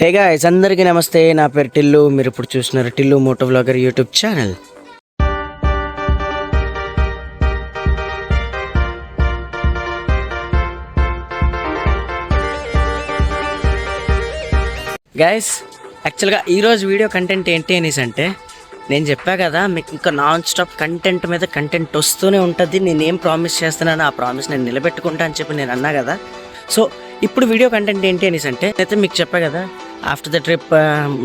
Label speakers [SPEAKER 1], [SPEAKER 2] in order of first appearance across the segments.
[SPEAKER 1] Hey guys, అందరికీ నమస్తే. నా పేరు టిల్లు. మీరు ఇప్పుడు చూస్తున్నారు Tillu moto vlogger YouTube channel. Guys, యాక్చువల్గా ఈరోజు వీడియో కంటెంట్ ఏంటి అనేసి అంటే, నేను చెప్పా కదా మీకు ఇంకా నాన్ స్టాప్ కంటెంట్ మీద కంటెంట్ వస్తూనే ఉంటుంది. నేనేం ప్రామిస్ చేస్తున్నానో ఆ ప్రామిస్ నేను నిలబెట్టుకుంటా అని చెప్పి నేను అన్నా కదా. సో ఇప్పుడు వీడియో కంటెంట్ ఏంటి అనేసి అంటే, అయితే మీకు చెప్పా కదా ఆఫ్టర్ ద ట్రిప్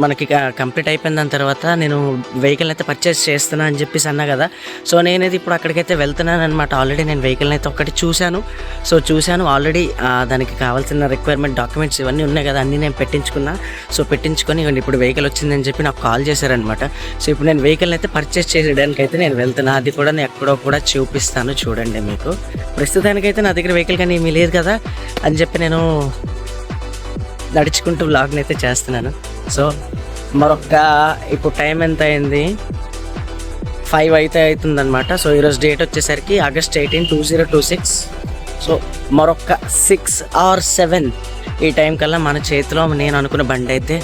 [SPEAKER 1] మనకి కంప్లీట్ అయిపోయిన దాని తర్వాత నేను వెహికల్ అయితే పర్చేస్ చేస్తున్నా అని చెప్పేసి అన్నా కదా. సో నేనైతే ఇప్పుడు అక్కడికైతే వెళ్తున్నాను అనమాట. ఆల్రెడీ నేను వెహికల్ని అయితే ఒకటి చూశాను ఆల్రెడీ. దానికి కావాల్సిన రిక్వైర్మెంట్ డాక్యుమెంట్స్ ఇవన్నీ ఉన్నాయి కదా, అన్నీ నేను పెట్టించుకున్నా. సో పెట్టించుకొని ఇప్పుడు వెహికల్ వచ్చిందని చెప్పి నాకు కాల్ చేశారనమాట. సో ఇప్పుడు నేను వెహికల్ని అయితే పర్చేస్ చేయడానికి అయితే నేను వెళ్తున్నా. అది కూడా నేను ఎక్కడో కూడా చూపిస్తాను చూడండి. మీకు ప్రస్తుతానికైతే నా దగ్గర వెహికల్ కానీ ఏమీ లేదు కదా అని చెప్పి నేను నడుచుకుంటూ వ్లాగ్ని అయితే చేస్తున్నాను. సో ఇప్పుడు టైం ఎంత అయింది, 5 అయితే అవుతుందన్నమాట. సో ఈరోజు డేట్ వచ్చేసరికి August 18, 2026. సో మరొక 6 or 7 ఈ టైం కల్లా మన చేతిలో నేను అనుకున్న బండి అయితే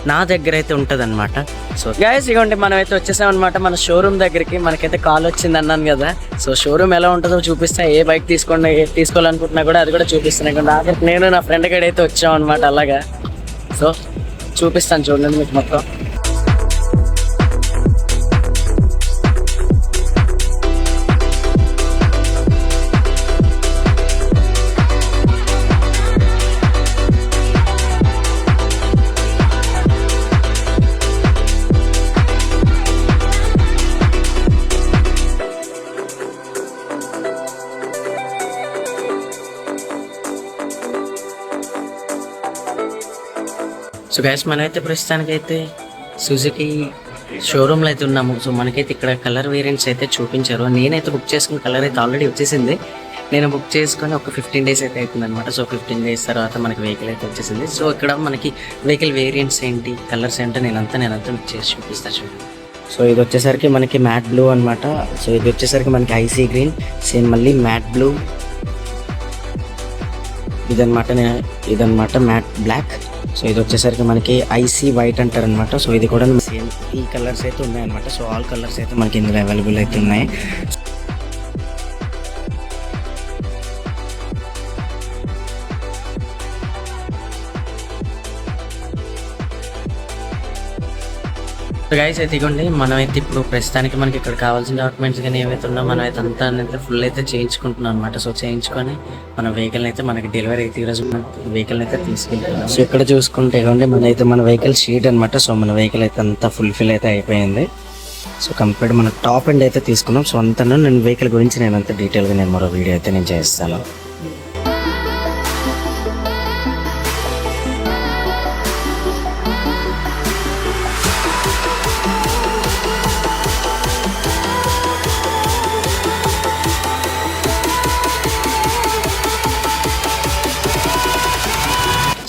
[SPEAKER 1] నా దగ్గర అయితే ఉంటుంది అనమాట. సో గైస్, ఇవ్వండి మనం అయితే వచ్చేసాం అనమాట మన షోరూమ్ దగ్గరికి. మనకైతే కాల్ వచ్చింది అన్నాను కదా. సో షోరూమ్ ఎలా ఉంటుందో చూపిస్తా. ఏ బైక్ తీసుకోవాలనుకుంటున్నా కూడా అది కూడా చూపిస్తున్నాను. నేను నా ఫ్రెండ్ గడ అయితే వచ్చాం అనమాట అలాగా. సో చూపిస్తాను చూడండి మీకు మొత్తం. సో గైస్, మనమైతే ప్రస్తుతానికైతే సుజుకి షోరూమ్లో అయితే ఉన్నాము. సో మనకైతే ఇక్కడ కలర్ వేరియంట్స్ అయితే చూపించారు. నేనైతే బుక్ చేసుకున్న కలర్ అయితే ఆల్రెడీ వచ్చేసింది. నేను బుక్ చేసుకొని ఒక 15 days అయితే అవుతుంది అనమాట. సో 15 days తర్వాత మనకి వెహికల్ అయితే వచ్చేసింది. సో ఇక్కడ మనకి వెహికల్ వేరియంట్స్ ఏంటి, కలర్స్ ఏంటో నేనంతా బుక్ చేసి చూపిస్తాను చూడండి. సో ఇది వచ్చేసరికి మనకి మ్యాట్ బ్లూ అనమాట. సో ఇది వచ్చేసరికి మనకి ఐసీ గ్రీన్, సేమ్ మళ్ళీ మ్యాట్ బ్లూ. ఇదన్నమాట మ్యాట్ బ్లాక్. సో ఇది వచ్చేసరికి మనకి ఐసీ వైట్ అంటారు అనమాట. సో ఇది కూడా సేమ్ ఈ కలర్స్ అయితే ఉన్నాయన్నమాట. సో ఆల్ కలర్స్ అయితే మనకి ఇందులో అవైలబుల్ అయితే ఉన్నాయి. గైస్ అయితే ఇవ్వండి, మనం అయితే ఇప్పుడు ప్రస్తుతానికి మనకి ఇక్కడ కావాల్సిన డాక్యుమెంట్స్ కానీ ఏవైతే ఉన్నా మనం అయితే అంతా అయితే ఫుల్ అయితే చేయించుకుంటున్నాం అనమాట. సో చేయించుకొని మన వెహికల్ అయితే మనకి డెలివరీ అయితే ఈరోజు మన వెహికల్ అయితే తీసుకెళ్తున్నాం. సో ఇక్కడ చూసుకుంటే ఇవ్వండి మన వెహికల్ షీట్ అనమాట. సో మన వెహికల్ అయితే అంతా ఫుల్ఫిల్ అయితే అయిపోయింది. సో కంప్లీట్ మన టాప్ ఎండ్ అయితే తీసుకున్నాం. సో అంతా నేను వెహికల్ గురించి నేను అంత డీటెయిల్గా నేను మరో వీడియో అయితే నేను చేస్తాను.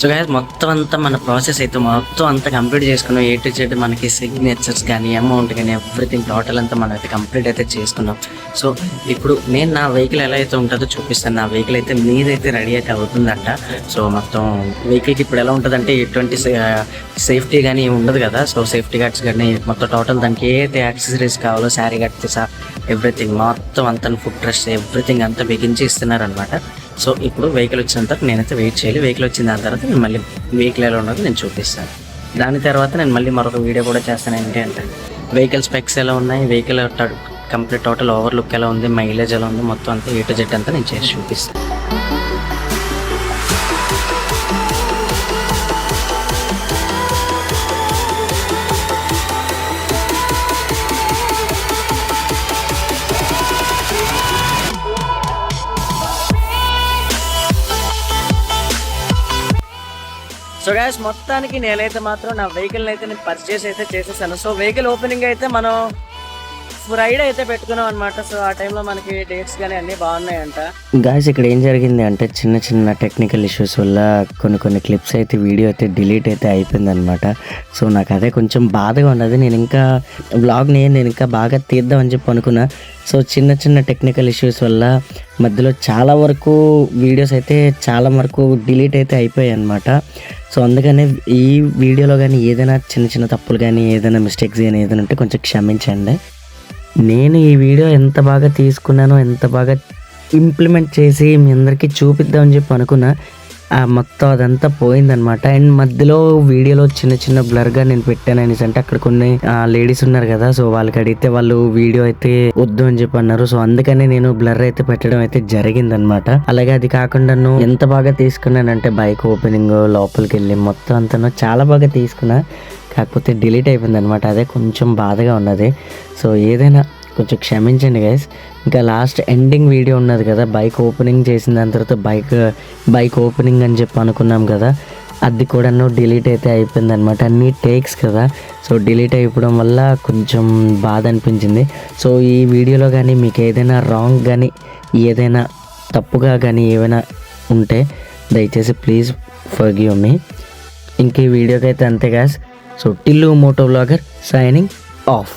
[SPEAKER 1] సో గైస్, మొత్తం అంతా మన ప్రాసెస్ అయితే మొత్తం అంతా కంప్లీట్ చేసుకున్నాం. A to Z మనకి సిగ్నేచర్స్ కానీ అమౌంట్ కానీ ఎవ్రీథింగ్ టోటల్ అంతా మనం అయితే కంప్లీట్ అయితే చేసుకున్నాం. సో ఇప్పుడు నేను నా వెహికల్ ఎలా అయితే ఉంటుందో చూపిస్తాను. నా వెహికల్ అయితే మీదైతే రెడీ అయితే అవుతుందంట. సో మొత్తం వెహికల్కి ఇప్పుడు ఎలా ఉంటుందంటే ఎటువంటి సేఫ్టీ కానీ ఉండదు కదా. సో సేఫ్టీ గార్డ్స్ కానీ మొత్తం టోటల్ దానికి ఏదైతే యాక్సెసరీస్ కావాలో శారీ గార్డ్స్ ఎవ్రీథింగ్ మొత్తం అంతా ఫుడ్ డ్రెస్ ఎవ్రీథింగ్ అంతా బిగించి ఇస్తున్నారనమాట. సో ఇప్పుడు వెహికల్ వచ్చిన తర్వాత నేనైతే వెయిట్ చేయాలి. వెహికల్ వచ్చిన దాని తర్వాత నేను మళ్ళీ వెహికల్ ఎలా ఉన్నదో నేను చూపిస్తాను. దాని తర్వాత నేను మళ్ళీ మరొక వీడియో కూడా చేస్తాను. ఏంటి అంటే వెహికల్ స్పెక్స్ ఎలా ఉన్నాయి, వెహికల్ కంప్లీట్ టోటల్ ఓవర్లుక్ ఎలా ఉంది, మైలేజ్ ఎలా ఉంది, మొత్తం అంతా A to Z అంతా నేను చేసి చూపిస్తాను. సో గైస్, మొత్తానికి నేనైతే మాత్రం నా వెహికల్ని అయితే నేను పర్చేస్ అయితే చేసేసాను. సో వెహికల్ ఓపెనింగ్ అయితే మనం ఫ్రైడే అయితే పెట్టుకున్నాం అనమాట. సో ఆ టైంలో మనకి డేట్స్ కానీ అన్నీ బాగున్నాయంట. గాయస్ ఇక్కడ ఏం జరిగింది అంటే చిన్న చిన్న టెక్నికల్ ఇష్యూస్ వల్ల కొన్ని క్లిప్స్ అయితే వీడియో అయితే డిలీట్ అయితే అయిపోయింది అనమాట. సో నాకు అదే కొంచెం బాధగా ఉన్నది. నేను ఇంకా వ్లాగ్ని నేను ఇంకా బాగా తీద్దామని చెప్పి అనుకున్నా. సో చిన్న టెక్నికల్ ఇష్యూస్ వల్ల మధ్యలో చాలా వరకు వీడియోస్ అయితే చాలా వరకు డిలీట్ అయితే అయిపోయాయి అనమాట. సో అందుకనే ఈ వీడియోలో కానీ ఏదైనా చిన్న తప్పులు కానీ ఏదైనా మిస్టేక్స్ కానీ ఏదైనా ఉంటే కొంచెం క్షమించండి. నేను ఈ వీడియో ఎంత బాగా తీసుకున్నానో ఎంత బాగా ఇంప్లిమెంట్ చేసి మీ అందరికీ చూపిద్దామని చెప్పి అనుకున్నా, మొత్తం అదంతా పోయిందనమాట. అండ్ మధ్యలో వీడియోలో చిన్న బ్లర్గా నేను పెట్టాను అనేసి అంటే అక్కడ కొన్ని లేడీస్ ఉన్నారు కదా, సో వాళ్ళకి అడిగితే వాళ్ళు వీడియో అయితే వద్దు అని చెప్పి అన్నారు. సో అందుకనే నేను బ్లర్ అయితే పెట్టడం అయితే జరిగిందనమాట. అలాగే అది కాకుండా ఎంత బాగా తీసుకున్నానంటే బైక్ ఓపెనింగ్ లోపలికి వెళ్ళి మొత్తం అంతా చాలా బాగా తీసుకున్నా, కాకపోతే డిలీట్ అయిపోయింది అనమాట. అదే కొంచెం బాధగా ఉన్నది. సో ఏదైనా కొంచెం క్షమించండి గైస్. ఇంకా లాస్ట్ ఎండింగ్ వీడియో ఉన్నది కదా, బైక్ ఓపెనింగ్ చేసిన దాని తర్వాత బైక్ ఓపెనింగ్ అని చెప్పి అనుకున్నాం కదా, అది కూడా డిలీట్ అయితే అయిపోయింది అనమాట. అన్ని టేక్స్ కదా, సో డిలీట్ అయిపోవడం వల్ల కొంచెం బాధ అనిపించింది. సో ఈ వీడియోలో కానీ మీకు ఏదైనా రాంగ్ కానీ ఏదైనా తప్పుగా కానీ ఏమైనా ఉంటే దయచేసి ప్లీజ్ ఫర్గివ్ మీ. ఇంక ఈ వీడియోకి అయితే అంతే guys. So Tillu moto vlogger signing of.